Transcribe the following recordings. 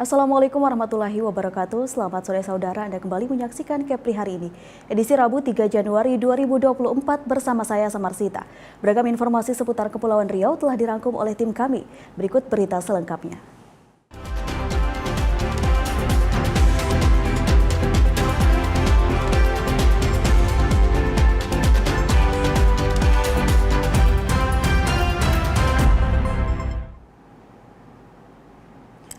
Assalamualaikum warahmatullahi wabarakatuh. Selamat sore saudara, Anda kembali menyaksikan Kepri hari ini. Edisi Rabu 3 Januari 2024 bersama saya Samarsita. Beragam informasi seputar Kepulauan Riau telah dirangkum oleh tim kami. Berikut berita selengkapnya.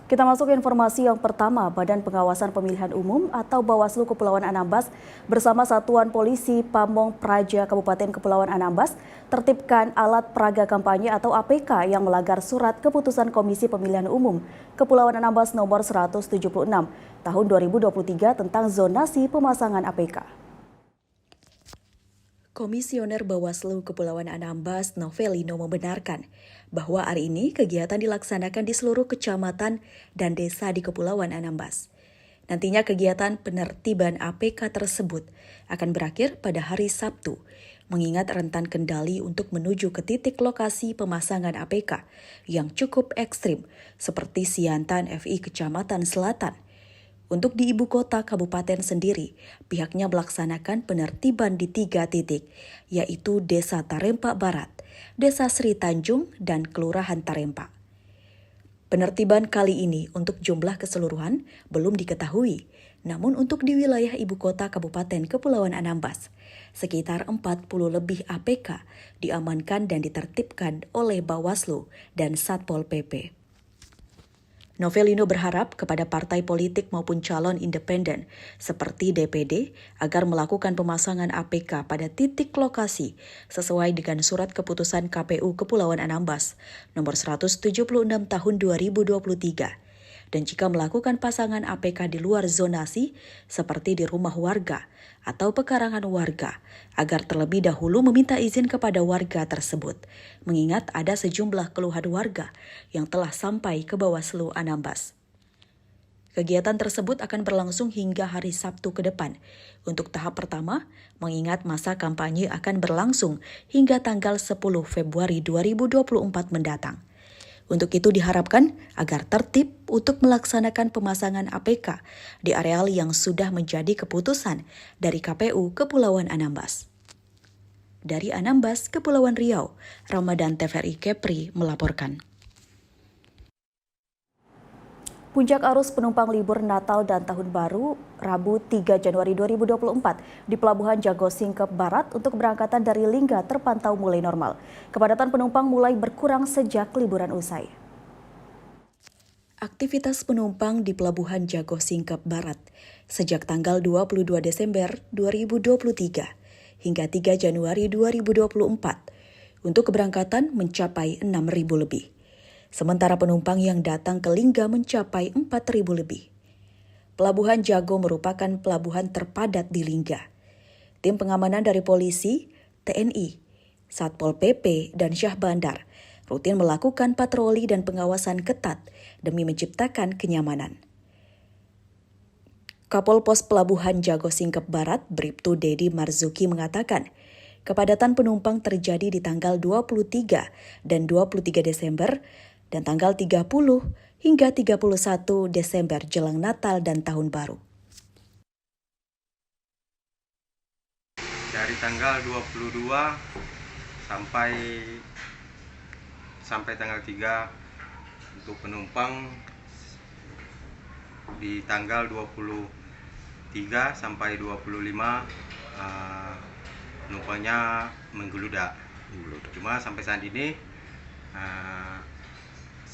Kita masuk ke informasi yang pertama. Badan Pengawasan Pemilihan Umum atau Bawaslu Kepulauan Anambas bersama Satuan Polisi Pamong Praja Kabupaten Kepulauan Anambas tertibkan alat peraga kampanye atau APK yang melanggar surat keputusan Komisi Pemilihan Umum Kepulauan Anambas nomor 176 tahun 2023 tentang zonasi pemasangan APK. Komisioner Bawaslu Kepulauan Anambas, Novelino, membenarkan bahwa hari ini kegiatan dilaksanakan di seluruh kecamatan dan desa di Kepulauan Anambas. Nantinya kegiatan penertiban APK tersebut akan berakhir pada hari Sabtu, mengingat rentan kendali untuk menuju ke titik lokasi pemasangan APK yang cukup ekstrim seperti Siantan FI Kecamatan Selatan. Untuk di ibu kota kabupaten sendiri, pihaknya melaksanakan penertiban di 3 titik, yaitu Desa Tarempa Barat, Desa Sri Tanjung, dan Kelurahan Tarempa. Penertiban kali ini untuk jumlah keseluruhan belum diketahui, namun untuk di wilayah ibu kota Kabupaten Kepulauan Anambas, sekitar 40 lebih APK diamankan dan ditertibkan oleh Bawaslu dan Satpol PP. Novelino berharap kepada partai politik maupun calon independen seperti DPD agar melakukan pemasangan APK pada titik lokasi sesuai dengan surat keputusan KPU Kepulauan Anambas nomor 176 tahun 2023. Dan jika melakukan pasangan APK di luar zonasi seperti di rumah warga atau pekarangan warga, agar terlebih dahulu meminta izin kepada warga tersebut, mengingat ada sejumlah keluhan warga yang telah sampai ke Bawaslu Anambas. Kegiatan tersebut akan berlangsung hingga hari Sabtu ke depan. Untuk tahap pertama, mengingat masa kampanye akan berlangsung hingga tanggal 10 Februari 2024 mendatang. Untuk itu diharapkan agar tertib untuk melaksanakan pemasangan APK di areal yang sudah menjadi keputusan dari KPU Kepulauan Anambas. Dari Anambas, Kepulauan Riau, Ramadan TVRI Kepri melaporkan. Puncak arus penumpang libur Natal dan Tahun Baru Rabu 3 Januari 2024 di Pelabuhan Jago Singkep Barat untuk keberangkatan dari Lingga terpantau mulai normal. Kepadatan penumpang mulai berkurang sejak liburan usai. Aktivitas penumpang di Pelabuhan Jago Singkep Barat sejak tanggal 22 Desember 2023 hingga 3 Januari 2024 untuk keberangkatan mencapai 6.000 lebih. Sementara penumpang yang datang ke Lingga mencapai 4.000 lebih. Pelabuhan Jago merupakan pelabuhan terpadat di Lingga. Tim pengamanan dari polisi, TNI, Satpol PP, dan Syah Bandar rutin melakukan patroli dan pengawasan ketat demi menciptakan kenyamanan. Kapol Pos Pelabuhan Jago Singkep Barat, Bribtu Dedi Marzuki mengatakan, kepadatan penumpang terjadi di tanggal 23 dan 23 Desember dan tanggal 30 hingga 31 Desember jelang Natal dan Tahun Baru. Dari tanggal 22 sampai tanggal 3 untuk penumpang di tanggal 23 sampai 25 penumpangnya menggeludak. Cuma sampai saat ini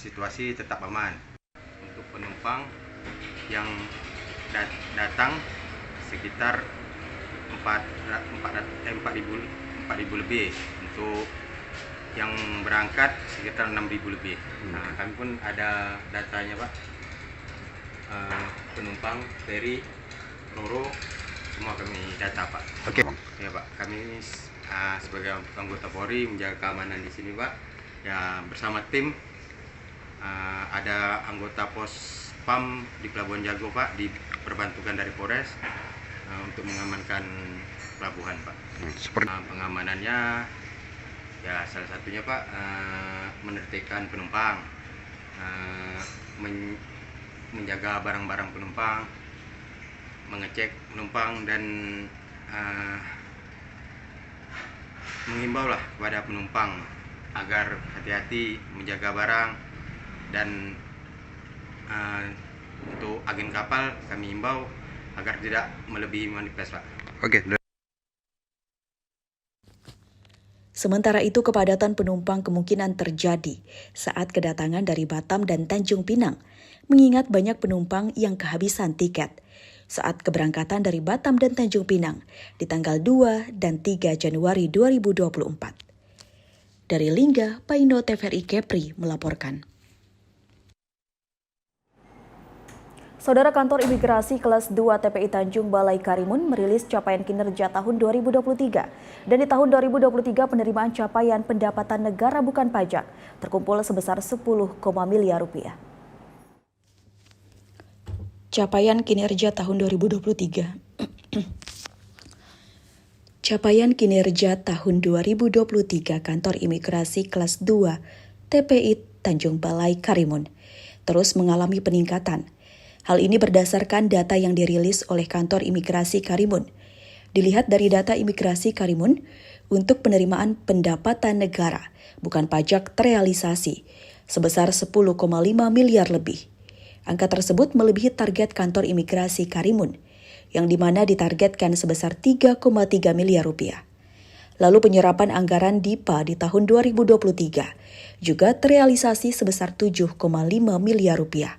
situasi tetap aman. Untuk penumpang yang datang sekitar 4.000 lebih. Untuk yang berangkat sekitar 6.000 lebih. Nah, kami pun ada datanya, Pak. Penumpang feri, Roro, semua kami data, Pak. Oke, Ya, Pak. Kami sebagai anggota Polri menjaga keamanan di sini, Pak. Ya, bersama tim ada anggota pos PAM di Pelabuhan Jago, Pak, diperbantukan dari Polres untuk mengamankan pelabuhan, Pak. Pengamanannya ya salah satunya, Pak, menertibkan penumpang, menjaga barang-barang penumpang, mengecek penumpang, dan mengimbau lah kepada penumpang agar hati-hati menjaga barang. Dan untuk agen kapal kami imbau agar tidak melebihi manifest, Pak. Oke. Sementara itu, kepadatan penumpang kemungkinan terjadi saat kedatangan dari Batam dan Tanjung Pinang, mengingat banyak penumpang yang kehabisan tiket saat keberangkatan dari Batam dan Tanjung Pinang di tanggal 2 dan 3 Januari 2024. Dari Lingga, Paindo TVRI Kepri melaporkan. Saudara, Kantor Imigrasi Kelas 2 TPI Tanjung Balai Karimun merilis capaian kinerja tahun 2023. Dan di tahun 2023 penerimaan capaian pendapatan negara bukan pajak terkumpul sebesar 10, miliar rupiah. Capaian kinerja tahun 2023. Capaian kinerja tahun 2023 Kantor Imigrasi Kelas 2 TPI Tanjung Balai Karimun terus mengalami peningkatan. Hal ini berdasarkan data yang dirilis oleh Kantor Imigrasi Karimun. Dilihat dari data Imigrasi Karimun, untuk penerimaan pendapatan negara, bukan pajak terrealisasi, sebesar 10,5 miliar lebih. Angka tersebut melebihi target Kantor Imigrasi Karimun, yang dimana ditargetkan sebesar 3,3 miliar rupiah. Lalu penyerapan anggaran DIPA di tahun 2023 juga terrealisasi sebesar 7,5 miliar rupiah.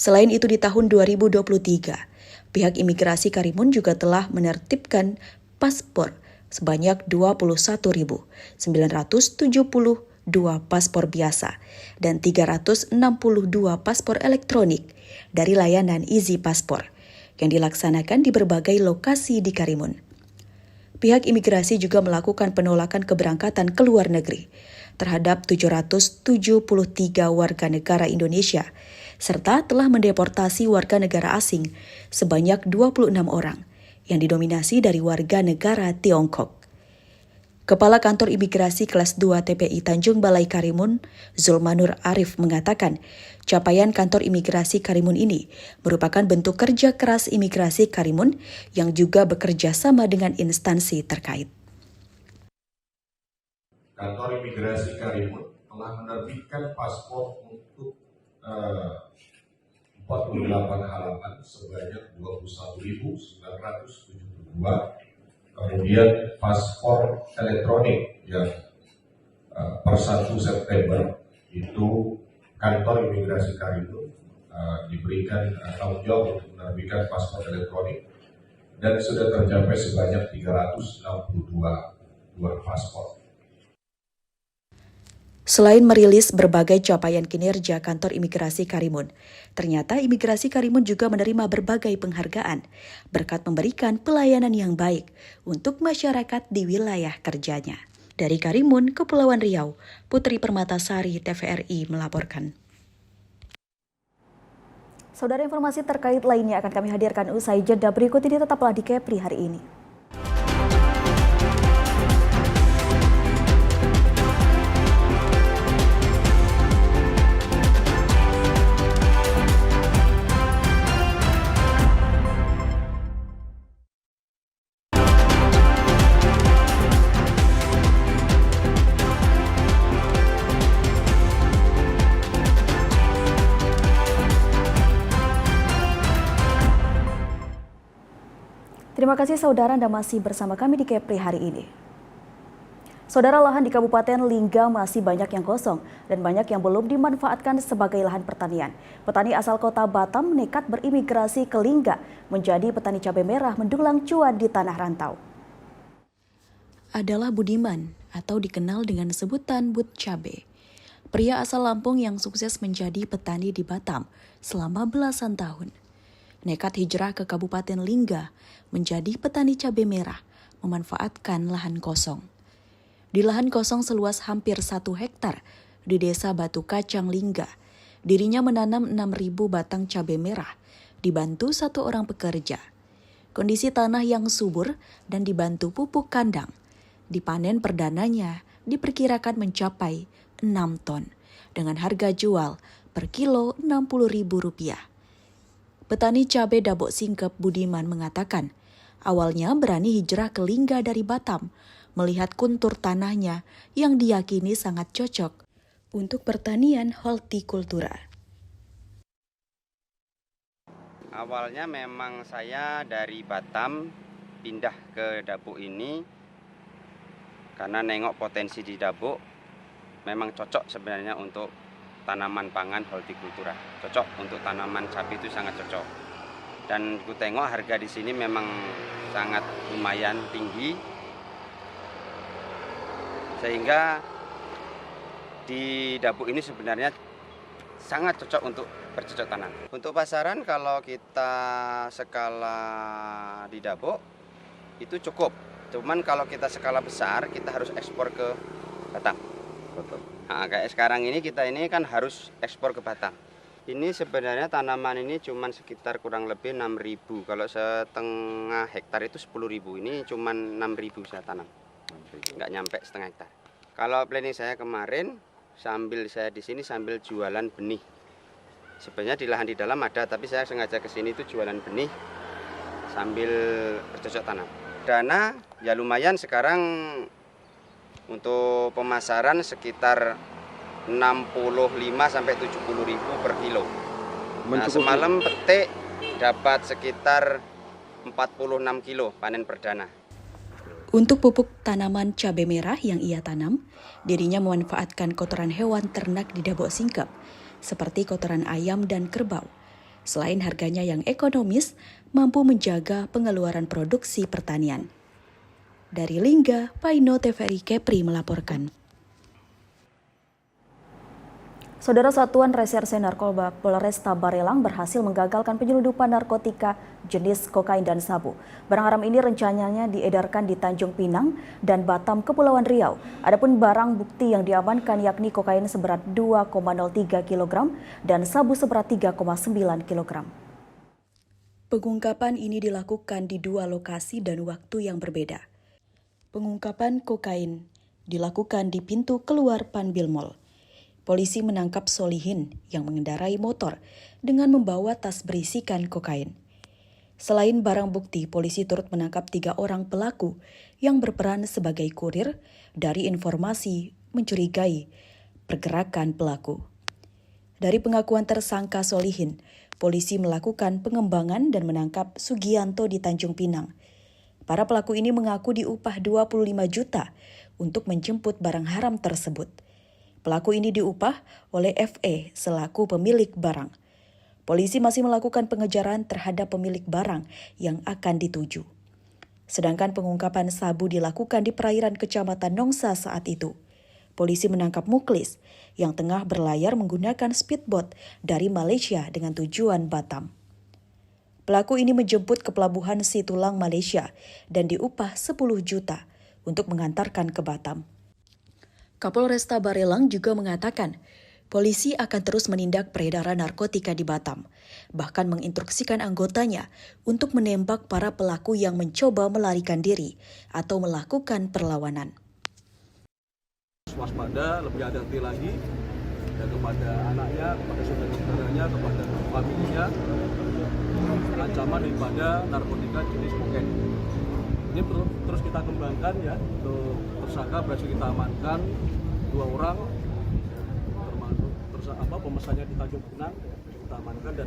Selain itu di tahun 2023, pihak Imigrasi Karimun juga telah menertibkan paspor sebanyak 21.972 paspor biasa dan 362 paspor elektronik dari layanan Easy Paspor yang dilaksanakan di berbagai lokasi di Karimun. Pihak imigrasi juga melakukan penolakan keberangkatan ke luar negeri terhadap 773 warga negara Indonesia, serta telah mendeportasi warga negara asing sebanyak 26 orang yang didominasi dari warga negara Tiongkok. Kepala Kantor Imigrasi Kelas 2 TPI Tanjung Balai Karimun, Zulmanur Arif, mengatakan capaian Kantor Imigrasi Karimun ini merupakan bentuk kerja keras Imigrasi Karimun yang juga bekerja sama dengan instansi terkait. Kantor Imigrasi Karimun telah menerbitkan paspor untuk 48 halaman sebanyak 21.972, kemudian paspor elektronik yang per 1 September itu Kantor Imigrasi Karimun diberikan tanggung jawab untuk menerbitkan paspor elektronik dan sudah tercapai sebanyak 362 paspor. Selain merilis berbagai capaian kinerja Kantor Imigrasi Karimun, ternyata Imigrasi Karimun juga menerima berbagai penghargaan berkat memberikan pelayanan yang baik untuk masyarakat di wilayah kerjanya. Dari Karimun, Kepulauan Riau, Putri Permatasari, TVRI melaporkan. Saudara, informasi terkait lainnya akan kami hadirkan usai jeda berikut ini. Tetaplah di Kepri hari ini. Terima kasih saudara, Anda masih bersama kami di Kepri hari ini. Saudara, lahan di Kabupaten Lingga masih banyak yang kosong dan banyak yang belum dimanfaatkan sebagai lahan pertanian. Petani asal kota Batam nekat berimigrasi ke Lingga menjadi petani cabai merah mendulang cuan di tanah rantau. Adalah Budiman atau dikenal dengan sebutan Bud Cabe. Pria asal Lampung yang sukses menjadi petani di Batam selama belasan tahun. Nekat hijrah ke Kabupaten Lingga menjadi petani cabai merah, memanfaatkan lahan kosong. Di lahan kosong seluas hampir 1 hektar di Desa Batu Kacang Lingga, dirinya menanam 6.000 batang cabai merah, dibantu 1 orang pekerja. Kondisi tanah yang subur dan dibantu pupuk kandang. Dipanen perdananya diperkirakan mencapai 6 ton dengan harga jual per kilo Rp60.000. Petani cabai Dabok Singkep Budiman mengatakan, awalnya berani hijrah ke Lingga dari Batam, melihat kontur tanahnya yang diyakini sangat cocok untuk pertanian hortikultura. Awalnya memang saya dari Batam pindah ke Dabok ini karena nengok potensi di Dabok memang cocok sebenarnya untuk tanaman pangan hortikultura. Cocok untuk tanaman cabai itu sangat cocok. Dan ku tengok harga di sini memang sangat lumayan tinggi. Sehingga di Dabok ini sebenarnya sangat cocok untuk bercocok tanam. Untuk pasaran kalau kita skala di Dabok itu cukup. Cuman kalau kita skala besar kita harus ekspor ke Batam. Nah, kayak sekarang ini kita ini kan harus ekspor ke Batam. Ini sebenarnya tanaman ini cuma sekitar kurang lebih 6.000. Kalau setengah hektar itu 10.000. Ini cuma 6.000 saya tanam. Nggak nyampe setengah hektar. Kalau planning saya kemarin sambil saya di sini sambil jualan benih. Sebenarnya di lahan di dalam ada, tapi saya sengaja ke sini itu jualan benih sambil bercocok tanam. Dana ya lumayan sekarang untuk pemasaran sekitar 65 sampai 70.000 per kilo. Nah, semalam petik dapat sekitar 46 kilo panen perdana. Untuk pupuk tanaman cabai merah yang ia tanam, dirinya memanfaatkan kotoran hewan ternak di Dabok Singkep, seperti kotoran ayam dan kerbau. Selain harganya yang ekonomis, mampu menjaga pengeluaran produksi pertanian. Dari Lingga, Paino TVRI Kepri melaporkan. Saudara Satuan Reserse Narkoba Polresta Barelang berhasil menggagalkan penyelundupan narkotika jenis kokain dan sabu. Barang haram ini rencananya diedarkan di Tanjung Pinang dan Batam, Kepulauan Riau. Adapun barang bukti yang diamankan yakni kokain seberat 2,03 kg dan sabu seberat 3,9 kg. Pengungkapan ini dilakukan di dua lokasi dan waktu yang berbeda. Pengungkapan kokain dilakukan di pintu keluar Panbil Mall. Polisi menangkap Solihin yang mengendarai motor dengan membawa tas berisikan kokain. Selain barang bukti, polisi turut menangkap 3 orang pelaku yang berperan sebagai kurir dari informasi mencurigai pergerakan pelaku. Dari pengakuan tersangka Solihin, polisi melakukan pengembangan dan menangkap Sugianto di Tanjung Pinang. Para pelaku ini mengaku diupah 25 juta untuk menjemput barang haram tersebut. Pelaku ini diupah oleh FE selaku pemilik barang. Polisi masih melakukan pengejaran terhadap pemilik barang yang akan dituju. Sedangkan pengungkapan sabu dilakukan di perairan Kecamatan Nongsa saat itu. Polisi menangkap Muklis yang tengah berlayar menggunakan speedboat dari Malaysia dengan tujuan Batam. Pelaku ini menjemput ke pelabuhan Situlang, Malaysia dan diupah 10 juta untuk mengantarkan ke Batam. Kapolresta Barelang juga mengatakan, polisi akan terus menindak peredaran narkotika di Batam, bahkan menginstruksikan anggotanya untuk menembak para pelaku yang mencoba melarikan diri atau melakukan perlawanan. Waspada, lebih hati-hati lagi, dan kepada anaknya, kepada saudara-saudaranya, kepada familinya, ancaman daripada narkotika jenis kokain. Ini terus kita kembangkan ya, untuk tersangka berhasil kita amankan 2 orang, termasuk pemesannya di Tanjung Pinang kita amankan, dan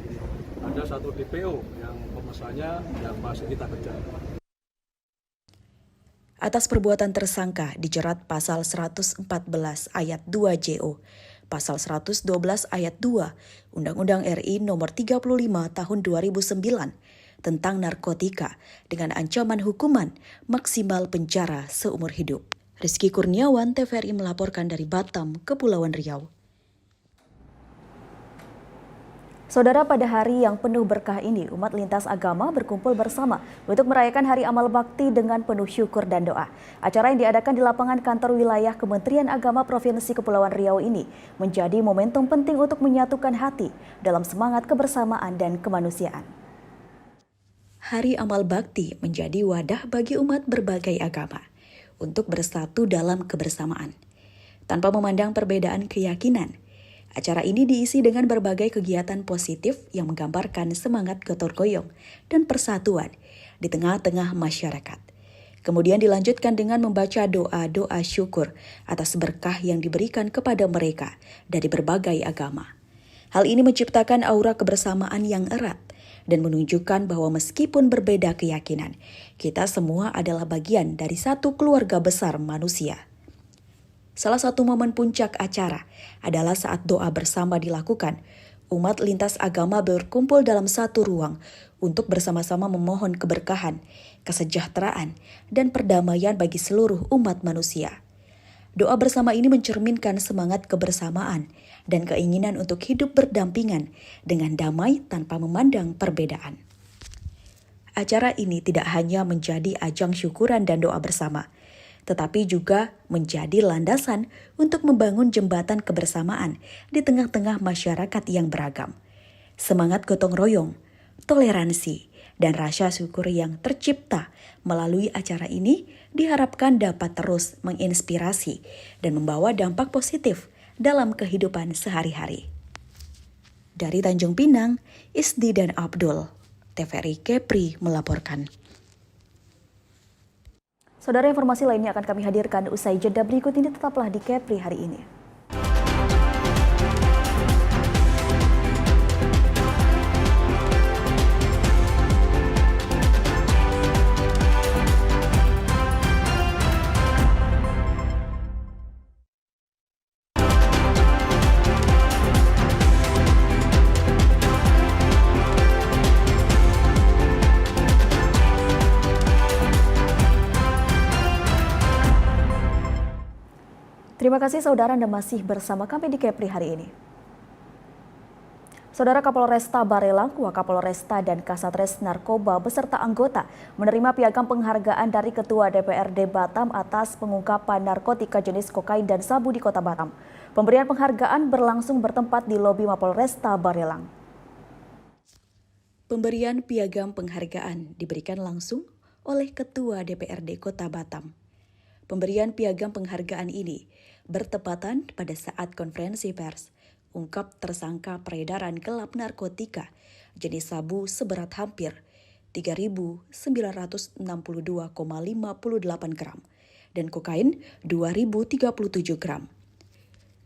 ada 1 DPO yang pemesannya yang masih kita kejar. Atas perbuatan tersangka dijerat pasal 114 ayat 2 JO, pasal 112 ayat 2 Undang-Undang RI nomor 35 tahun 2009 tentang narkotika dengan ancaman hukuman maksimal penjara seumur hidup. Rizky Kurniawan, TVRI melaporkan dari Batam, Kepulauan Riau. Saudara, pada hari yang penuh berkah ini, umat lintas agama berkumpul bersama untuk merayakan Hari Amal Bakti dengan penuh syukur dan doa. Acara yang diadakan di lapangan kantor wilayah Kementerian Agama Provinsi Kepulauan Riau ini menjadi momentum penting untuk menyatukan hati dalam semangat kebersamaan dan kemanusiaan. Hari Amal Bakti menjadi wadah bagi umat berbagai agama untuk bersatu dalam kebersamaan. Tanpa memandang perbedaan keyakinan, Acara ini diisi dengan berbagai kegiatan positif yang menggambarkan semangat gotong royong dan persatuan di tengah-tengah masyarakat. Kemudian dilanjutkan dengan membaca doa-doa syukur atas berkah yang diberikan kepada mereka dari berbagai agama. Hal ini menciptakan aura kebersamaan yang erat dan menunjukkan bahwa meskipun berbeda keyakinan, kita semua adalah bagian dari satu keluarga besar manusia. Salah satu momen puncak acara adalah saat doa bersama dilakukan. Umat lintas agama berkumpul dalam satu ruang untuk bersama-sama memohon keberkahan, kesejahteraan, dan perdamaian bagi seluruh umat manusia. Doa bersama ini mencerminkan semangat kebersamaan dan keinginan untuk hidup berdampingan dengan damai tanpa memandang perbedaan. Acara ini tidak hanya menjadi ajang syukuran dan doa bersama, tetapi juga menjadi landasan untuk membangun jembatan kebersamaan di tengah-tengah masyarakat yang beragam. Semangat gotong royong, toleransi, dan rasa syukur yang tercipta melalui acara ini diharapkan dapat terus menginspirasi dan membawa dampak positif dalam kehidupan sehari-hari. Dari Tanjung Pinang, Isdi dan Abdul, TVRI Kepri melaporkan. Saudara, informasi lainnya akan kami hadirkan usai jeda berikut ini, tetaplah di Kepri hari ini. Terima kasih saudara Anda masih bersama kami di Kepri hari ini. Saudara, Kapolresta Barelang, Wakapolresta dan Kasatres Narkoba beserta anggota menerima piagam penghargaan dari Ketua DPRD Batam atas pengungkapan narkotika jenis kokain dan sabu di Kota Batam. Pemberian penghargaan berlangsung bertempat di lobi Mapolresta Barelang. Pemberian piagam penghargaan diberikan langsung oleh Ketua DPRD Kota Batam. Pemberian piagam penghargaan ini bertepatan pada saat konferensi pers ungkap tersangka peredaran gelap narkotika jenis sabu seberat hampir 3.962,58 gram dan kokain 2.037 gram.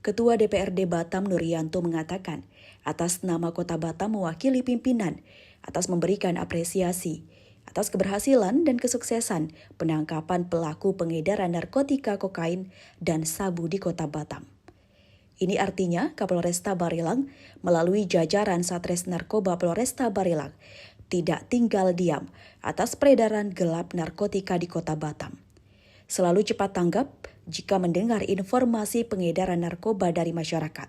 Ketua DPRD Batam Nurianto mengatakan atas nama Kota Batam mewakili pimpinan atas memberikan apresiasi atas keberhasilan dan kesuksesan penangkapan pelaku pengedaran narkotika kokain dan sabu di Kota Batam. Ini artinya Kapolresta Barelang melalui jajaran Satres Narkoba Polresta Barelang tidak tinggal diam atas peredaran gelap narkotika di Kota Batam. Selalu cepat tanggap jika mendengar informasi pengedaran narkoba dari masyarakat.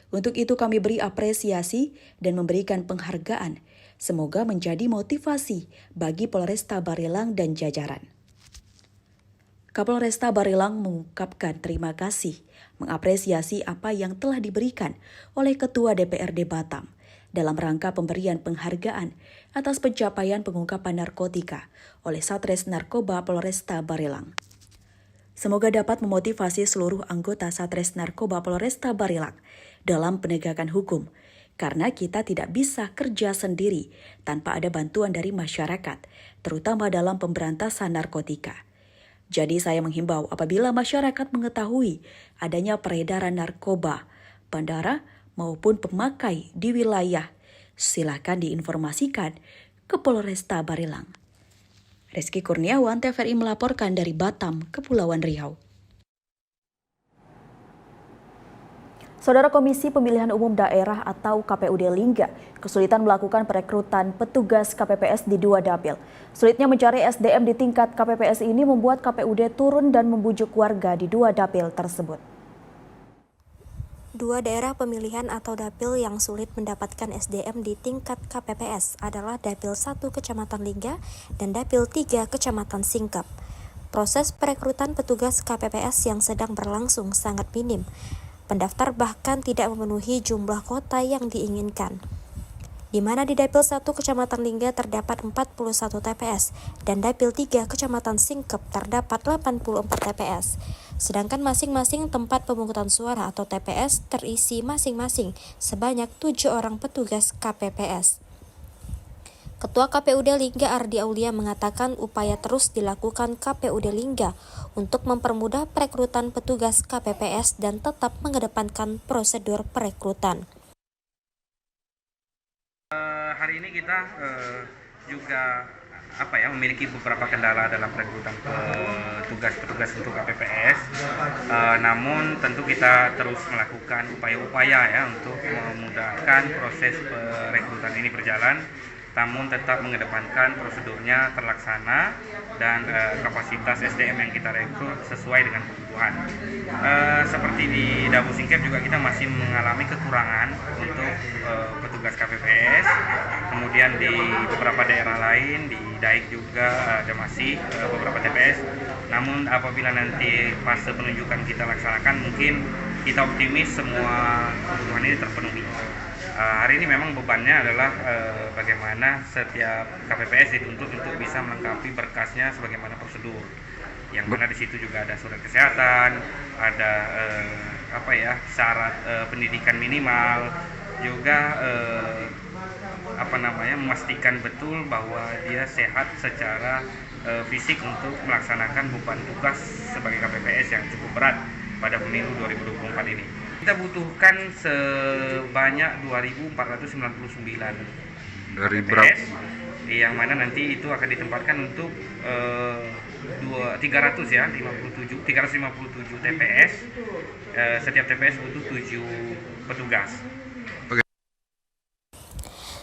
Untuk itu kami beri apresiasi dan memberikan penghargaan. Semoga menjadi motivasi bagi Polresta Barelang dan jajaran. Kapolresta Barelang mengungkapkan terima kasih, mengapresiasi apa yang telah diberikan oleh Ketua DPRD Batam dalam rangka pemberian penghargaan atas pencapaian pengungkapan narkotika oleh Satres Narkoba Polresta Barelang. Semoga dapat memotivasi seluruh anggota Satres Narkoba Polresta Barelang dalam penegakan hukum, karena kita tidak bisa kerja sendiri tanpa ada bantuan dari masyarakat, terutama dalam pemberantasan narkotika. Jadi saya menghimbau apabila masyarakat mengetahui adanya peredaran narkoba, bandara maupun pemakai di wilayah, silakan diinformasikan ke Polresta Barelang. Rizky Kurniawan, TVRI melaporkan dari Batam, Kepulauan Riau. Saudara, Komisi Pemilihan Umum Daerah atau KPUD Lingga kesulitan melakukan perekrutan petugas KPPS di 2 dapil. Sulitnya mencari SDM di tingkat KPPS ini membuat KPUD turun dan membujuk warga di 2 dapil tersebut. 2 daerah pemilihan atau dapil yang sulit mendapatkan SDM di tingkat KPPS adalah Dapil 1 Kecamatan Lingga dan Dapil 3 Kecamatan Singkep. Proses perekrutan petugas KPPS yang sedang berlangsung sangat minim. Pendaftar bahkan tidak memenuhi jumlah kuota yang diinginkan. Di mana di Dapil 1 Kecamatan Lingga terdapat 41 TPS dan Dapil 3 Kecamatan Singkep terdapat 84 TPS. sedangkan masing-masing tempat pemungutan suara atau TPS terisi masing-masing sebanyak 7 orang petugas KPPS. Ketua KPUD Lingga Ardi Aulia mengatakan upaya terus dilakukan KPUD Lingga untuk mempermudah perekrutan petugas KPPS dan tetap mengedepankan prosedur perekrutan. Hari ini kita juga memiliki beberapa kendala dalam perekrutan petugas untuk KPPS. Namun tentu kita terus melakukan upaya-upaya ya untuk memudahkan proses perekrutan ini berjalan, namun tetap mengedepankan prosedurnya terlaksana dan kapasitas SDM yang kita rekrut sesuai dengan kebutuhan. Seperti di Dabu Singkep juga kita masih mengalami kekurangan untuk petugas KPPS. Kemudian di beberapa daerah lain, di Daik juga ada masih beberapa TPS. Namun apabila nanti fase penunjukan kita laksanakan, mungkin kita optimis semua kebutuhan ini terpenuhi. Hari ini memang bebannya adalah bagaimana setiap KPPS dituntut untuk bisa melengkapi berkasnya sebagaimana prosedur. Yang mana di situ juga ada surat kesehatan, ada syarat pendidikan minimal, juga memastikan betul bahwa dia sehat secara fisik untuk melaksanakan beban tugas sebagai KPPS yang cukup berat pada pemilu 2024 ini. Kita butuhkan sebanyak 2.499 dari TPS, yang mana nanti itu akan ditempatkan untuk 357 TPS. Setiap TPS butuh 7 petugas.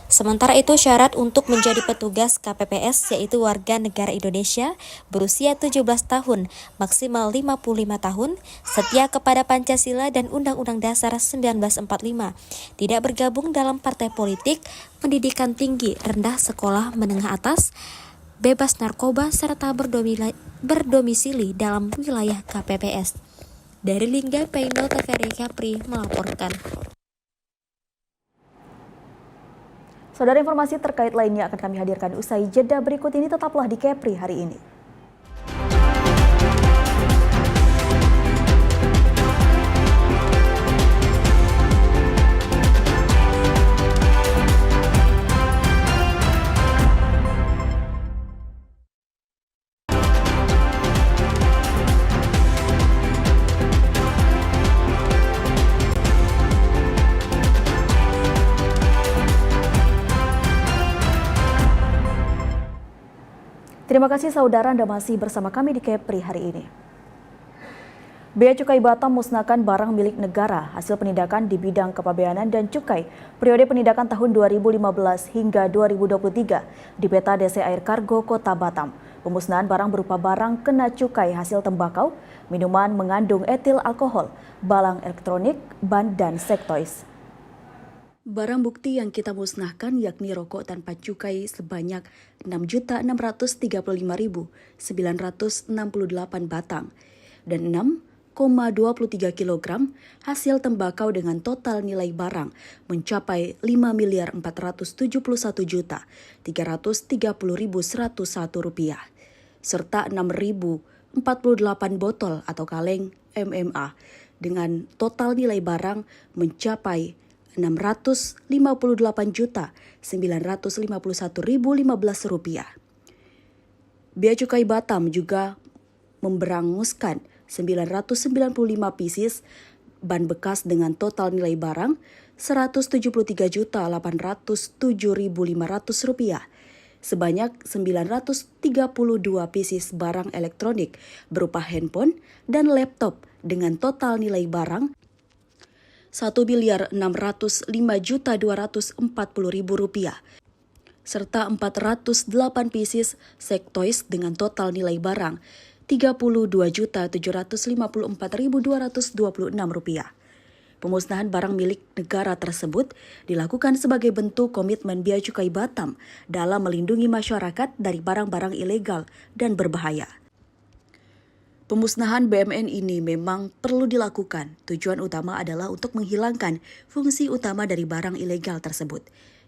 Sementara itu, syarat untuk menjadi petugas KPPS yaitu warga negara Indonesia berusia 17 tahun, maksimal 55 tahun, setia kepada Pancasila dan Undang-Undang Dasar 1945, tidak bergabung dalam partai politik, pendidikan tinggi, rendah sekolah menengah atas, bebas narkoba, serta berdomisili dalam wilayah KPPS. Dari Lingga, Paindo TVRI Kepri melaporkan. Saudara, informasi terkait lainnya akan kami hadirkan usai jeda berikut ini. Tetaplah di Kepri hari ini. Terima kasih saudara, Anda masih bersama kami di Kepri hari ini. Bea Cukai Batam musnahkan barang milik negara hasil penindakan di bidang kepabeanan dan cukai periode penindakan tahun 2015 hingga 2023 di Peta DC Air Kargo Kota Batam. Pemusnahan barang berupa barang kena cukai hasil tembakau, minuman mengandung etil alkohol, balang elektronik, ban, dan sektois. Barang bukti yang kita musnahkan yakni rokok tanpa cukai sebanyak 6.635.968 batang dan 6,23 kg hasil tembakau dengan total nilai barang mencapai 5.471.330.101 rupiah serta 6.048 botol atau kaleng MMA dengan total nilai barang mencapai 658.951.015 rupiah. Bea Cukai Batam juga memberanguskan 995 pieces ban bekas dengan total nilai barang Rp173.807.500, sebanyak 932 pieces barang elektronik berupa handphone dan laptop dengan total nilai barang Rp1.605.240.000 serta 408 pieces sektois dengan total nilai barang Rp32.754.226. Pemusnahan barang milik negara tersebut dilakukan sebagai bentuk komitmen Bea Cukai Batam dalam melindungi masyarakat dari barang-barang ilegal dan berbahaya. Pemusnahan BMN ini memang perlu dilakukan. Tujuan utama adalah untuk menghilangkan fungsi utama dari barang ilegal tersebut.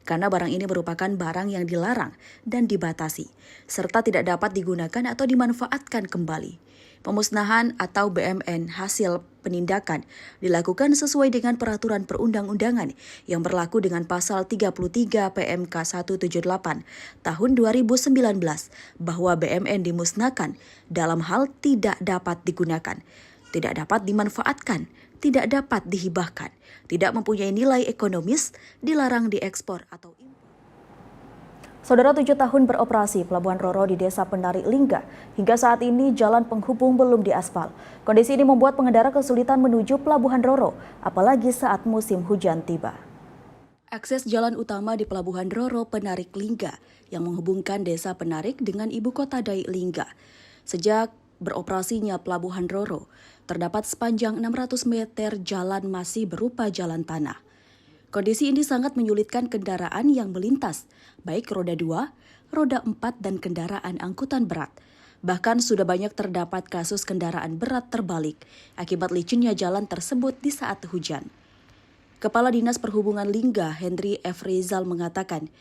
Karena barang ini merupakan barang yang dilarang dan dibatasi, serta tidak dapat digunakan atau dimanfaatkan kembali. Pemusnahan atau BMN hasil penindakan dilakukan sesuai dengan peraturan perundang-undangan yang berlaku dengan pasal 33 PMK 178 tahun 2019 bahwa BMN dimusnahkan dalam hal tidak dapat digunakan, tidak dapat dimanfaatkan, tidak dapat dihibahkan, tidak mempunyai nilai ekonomis, dilarang diekspor atau impor. Saudara, 7 tahun beroperasi Pelabuhan Roro di Desa Penari Lingga. Hingga saat ini jalan penghubung belum diaspal. Kondisi ini membuat pengendara kesulitan menuju Pelabuhan Roro, apalagi saat musim hujan tiba. Akses jalan utama di Pelabuhan Roro Penarik Lingga yang menghubungkan Desa Penarik dengan ibu kota Dai Lingga. Sejak beroperasinya Pelabuhan Roro, terdapat sepanjang 600 meter jalan masih berupa jalan tanah. Kondisi ini sangat menyulitkan kendaraan yang melintas, baik roda 2, roda 4, dan kendaraan angkutan berat. Bahkan sudah banyak terdapat kasus kendaraan berat terbalik akibat licinnya jalan tersebut di saat hujan. Kepala Dinas Perhubungan Lingga, Henry F. Rizal, mengatakan,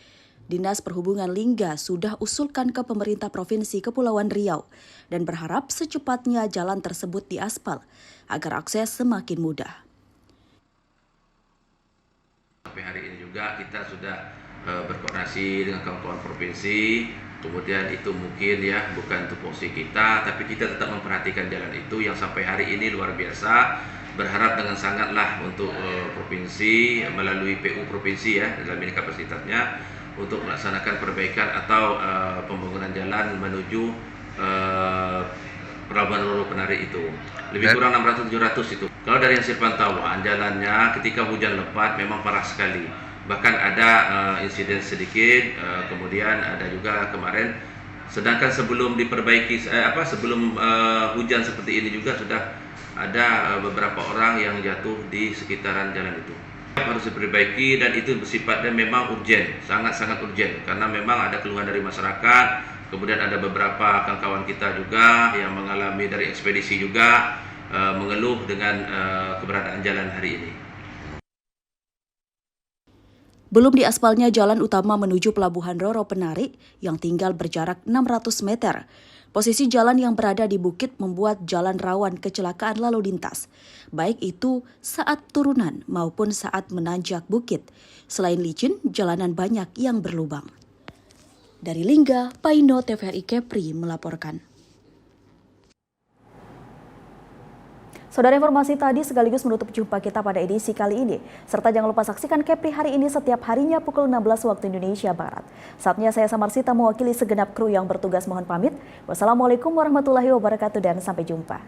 Dinas Perhubungan Lingga sudah usulkan ke pemerintah Provinsi Kepulauan Riau dan berharap secepatnya jalan tersebut diaspal agar akses semakin mudah. Sampai hari ini juga kita sudah berkoordinasi dengan kawan-kawan provinsi, kemudian itu mungkin ya bukan tupoksi kita, tapi kita tetap memperhatikan jalan itu yang sampai hari ini luar biasa. Berharap dengan sangatlah untuk provinsi melalui PU provinsi ya dalam ini kapasitasnya untuk melaksanakan perbaikan atau pembangunan jalan menuju Pelabuhan Roro Penari itu. Lebih kurang 600-700 itu. Kalau dari hasil pantauan jalannya ketika hujan lebat memang parah sekali. Bahkan ada insiden sedikit, kemudian ada juga kemarin. Sedangkan sebelum diperbaiki, sebelum hujan seperti ini juga sudah ada beberapa orang yang jatuh di sekitaran jalan itu. Harus diperbaiki dan itu bersifatnya memang urgent, sangat-sangat urgent. Karena memang ada keluhan dari masyarakat. Kemudian ada beberapa kawan-kawan kita juga yang mengalami dari ekspedisi juga mengeluh dengan keberadaan jalan hari ini. Belum diaspalnya jalan utama menuju Pelabuhan Roro Penarik yang tinggal berjarak 600 meter. Posisi jalan yang berada di bukit membuat jalan rawan kecelakaan lalu lintas, baik itu saat turunan maupun saat menanjak bukit. Selain licin, jalanan banyak yang berlubang. Dari Lingga, Paino TVRI Kepri melaporkan. Saudara, informasi tadi sekaligus menutup jumpa kita pada edisi kali ini. Serta jangan lupa saksikan Kepri hari ini setiap harinya pukul 16 waktu Indonesia Barat. Saatnya saya Samarsita mewakili segenap kru yang bertugas mohon pamit. Wassalamualaikum warahmatullahi wabarakatuh dan sampai jumpa.